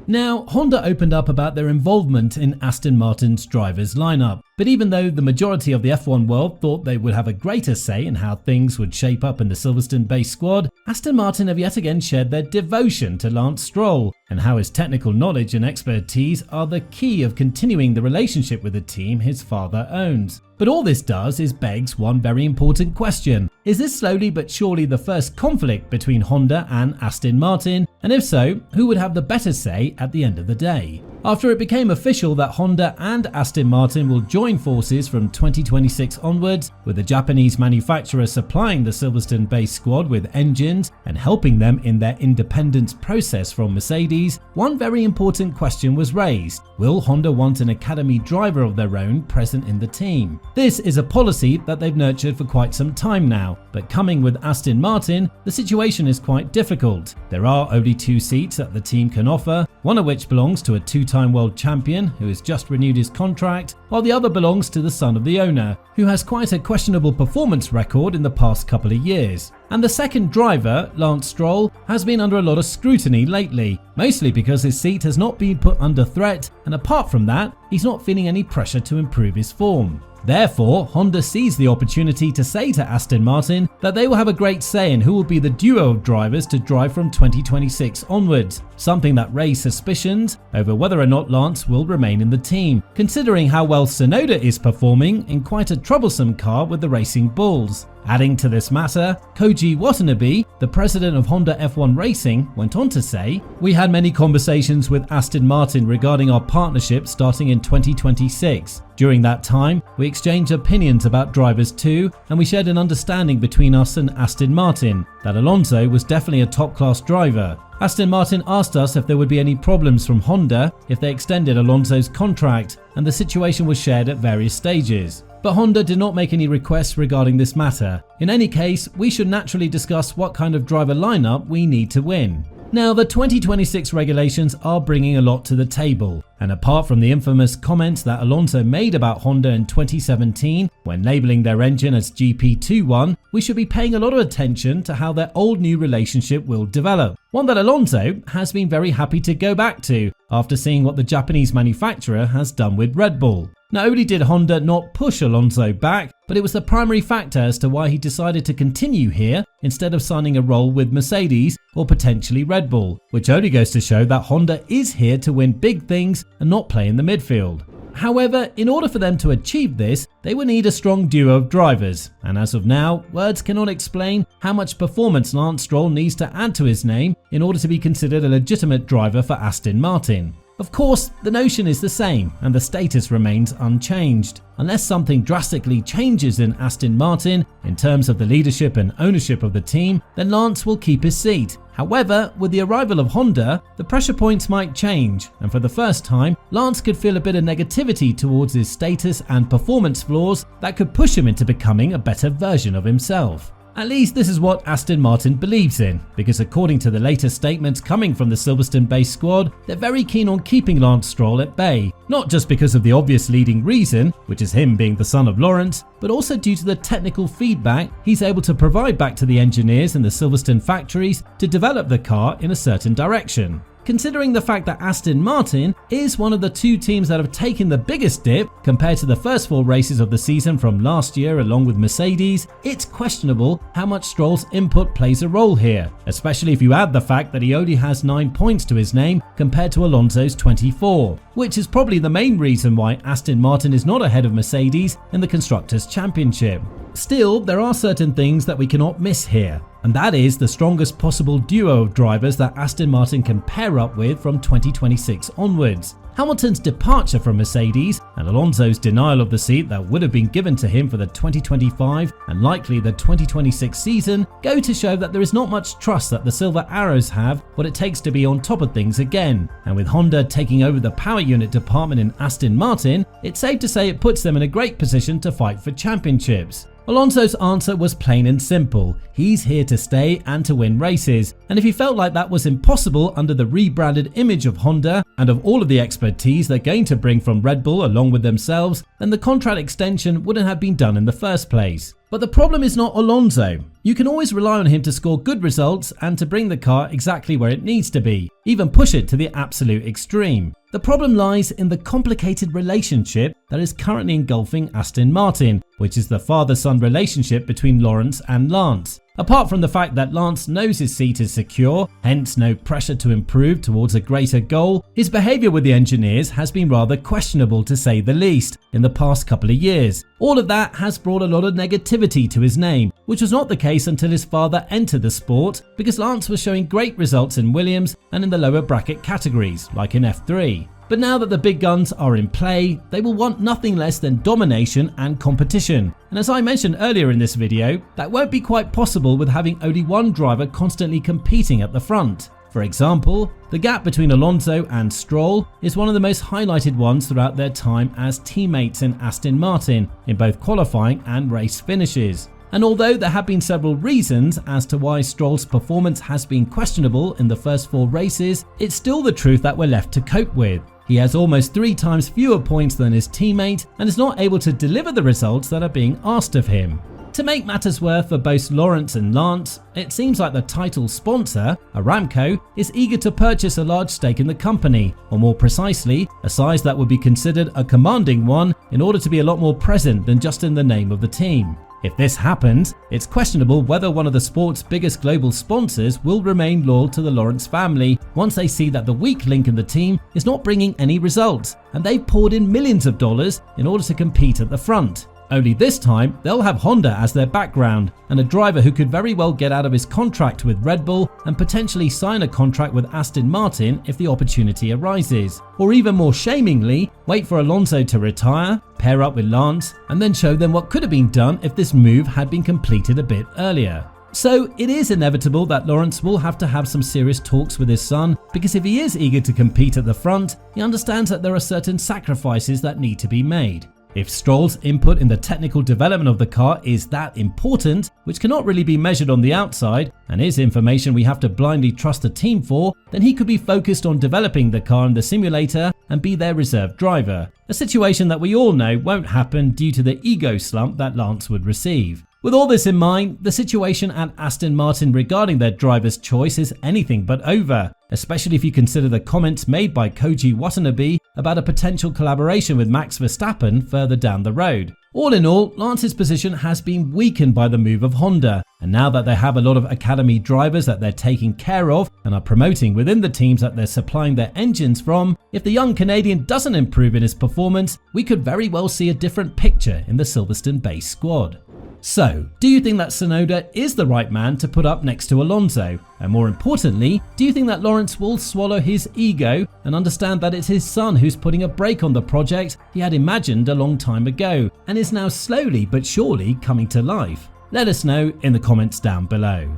Now, Honda opened up about their involvement in Aston Martin's drivers' lineup, but even though the majority of the F1 world thought they would have a greater say in how things would shape up in the Silverstone-based squad, Aston Martin have yet again shared their devotion to Lance Stroll and how his technical knowledge and expertise are the key of continuing the relationship with the team his father owns. But all this does is begs one very important question. Is this slowly but surely the first conflict between Honda and Aston Martin? And if so, who would have the better say at the end of the day? After it became official that Honda and Aston Martin will join forces from 2026 onwards, with the Japanese manufacturer supplying the Silverstone-based squad with engines and helping them in their independence process from Mercedes, one very important question was raised. Will Honda want an academy driver of their own present in the team? This is a policy that they've nurtured for quite some time now, but coming with Aston Martin, the situation is quite difficult. There are only 2 seats that the team can offer, one of which belongs to a 2-time world champion who has just renewed his contract, while the other belongs to the son of the owner, who has quite a questionable performance record in the past couple of years. And the second driver, Lance Stroll, has been under a lot of scrutiny lately, mostly because his seat has not been put under threat, and apart from that, he's not feeling any pressure to improve his form. Therefore, Honda sees the opportunity to say to Aston Martin that they will have a great say in who will be the duo of drivers to drive from 2026 onwards, something that raised suspicions over whether or not Lance will remain in the team, considering how well Tsunoda is performing in quite a troublesome car with the Racing Bulls. Adding to this matter, Koji Watanabe, the president of Honda F1 Racing, went on to say, "We had many conversations with Aston Martin regarding our partnership starting in 2026. During that time, we exchanged opinions about drivers too, and we shared an understanding between us and Aston Martin that Alonso was definitely a top-class driver. Aston Martin asked us if there would be any problems from Honda if they extended Alonso's contract, and the situation was shared at various stages. But Honda did not make any requests regarding this matter. In any case, we should naturally discuss what kind of driver lineup we need to win." Now, the 2026 regulations are bringing a lot to the table, and apart from the infamous comments that Alonso made about Honda in 2017 when labeling their engine as GP21, we should be paying a lot of attention to how their old-new relationship will develop, one that Alonso has been very happy to go back to after seeing what the Japanese manufacturer has done with Red Bull. Not only did Honda not push Alonso back, but it was the primary factor as to why he decided to continue here instead of signing a role with Mercedes or potentially Red Bull, which only goes to show that Honda is here to win big things and not play in the midfield. However, in order for them to achieve this, they would need a strong duo of drivers, and as of now, words cannot explain how much performance Lance Stroll needs to add to his name in order to be considered a legitimate driver for Aston Martin. Of course, the notion is the same and the status remains unchanged. Unless something drastically changes in Aston Martin in terms of the leadership and ownership of the team, then Lance will keep his seat. However, with the arrival of Honda, the pressure points might change, and for the first time, Lance could feel a bit of negativity towards his status and performance flaws that could push him into becoming a better version of himself. At least this is what Aston Martin believes in, because according to the latest statements coming from the Silverstone-based squad, they're very keen on keeping Lance Stroll at bay, not just because of the obvious leading reason, which is him being the son of Lawrence, but also due to the technical feedback he's able to provide back to the engineers in the Silverstone factories to develop the car in a certain direction. Considering the fact that Aston Martin is one of the 2 teams that have taken the biggest dip compared to the first 4 races of the season from last year along with Mercedes, it's questionable how much Stroll's input plays a role here, especially if you add the fact that he only has 9 points to his name compared to Alonso's 24, which is probably the main reason why Aston Martin is not ahead of Mercedes in the Constructors' Championship. Still, there are certain things that we cannot miss here, and that is the strongest possible duo of drivers that Aston Martin can pair up with from 2026 onwards. Hamilton's departure from Mercedes and Alonso's denial of the seat that would have been given to him for the 2025 and likely the 2026 season go to show that there is not much trust that the Silver Arrows have what it takes to be on top of things again, and with Honda taking over the power unit department in Aston Martin, it's safe to say it puts them in a great position to fight for championships. Alonso's answer was plain and simple. He's here to stay and to win races, and if he felt like that was impossible under the rebranded image of Honda and of all of the expertise they're going to bring from Red Bull along with themselves, then the contract extension wouldn't have been done in the first place. But the problem is not Alonso. You can always rely on him to score good results and to bring the car exactly where it needs to be, even push it to the absolute extreme. The problem lies in the complicated relationship that is currently engulfing Aston Martin, which is the father-son relationship between Lawrence and Lance. Apart from the fact that Lance knows his seat is secure, hence no pressure to improve towards a greater goal, his behaviour with the engineers has been rather questionable to say the least in the past couple of years. All of that has brought a lot of negativity to his name, which was not the case until his father entered the sport, because Lance was showing great results in Williams and in the lower bracket categories, like in F3. But now that the big guns are in play, they will want nothing less than domination and competition. And as I mentioned earlier in this video, that won't be quite possible with having only one driver constantly competing at the front. For example, the gap between Alonso and Stroll is one of the most highlighted ones throughout their time as teammates in Aston Martin, in both qualifying and race finishes. And although there have been several reasons as to why Stroll's performance has been questionable in the first 4 races, it's still the truth that we're left to cope with. He has almost 3 times fewer points than his teammate and is not able to deliver the results that are being asked of him. To make matters worse for both Lawrence and Lance, it seems like the title sponsor, Aramco, is eager to purchase a large stake in the company, or more precisely, a size that would be considered a commanding one in order to be a lot more present than just in the name of the team. If this happens, it's questionable whether one of the sport's biggest global sponsors will remain loyal to the Lawrence family once they see that the weak link in the team is not bringing any results, and they've poured in millions of dollars in order to compete at the front. Only this time, they'll have Honda as their background, and a driver who could very well get out of his contract with Red Bull and potentially sign a contract with Aston Martin if the opportunity arises. Or even more shamingly, wait for Alonso to retire, pair up with Lance, and then show them what could have been done if this move had been completed a bit earlier. So it is inevitable that Lawrence will have to have some serious talks with his son, because if he is eager to compete at the front, he understands that there are certain sacrifices that need to be made. If Stroll's input in the technical development of the car is that important, which cannot really be measured on the outside, and is information we have to blindly trust the team for, then he could be focused on developing the car in the simulator and be their reserve driver. A situation that we all know won't happen due to the ego slump that Lance would receive. With all this in mind, the situation at Aston Martin regarding their driver's choice is anything but over, especially if you consider the comments made by Koji Watanabe about a potential collaboration with Max Verstappen further down the road. All in all, Lance's position has been weakened by the move of Honda, and now that they have a lot of academy drivers that they're taking care of and are promoting within the teams that they're supplying their engines from, if the young Canadian doesn't improve in his performance, we could very well see a different picture in the Silverstone-based squad. So, do you think that Tsunoda is the right man to put up next to Alonso? And more importantly, do you think that Lawrence will swallow his ego and understand that it's his son who's putting a brake on the project he had imagined a long time ago and is now slowly but surely coming to life? Let us know in the comments down below.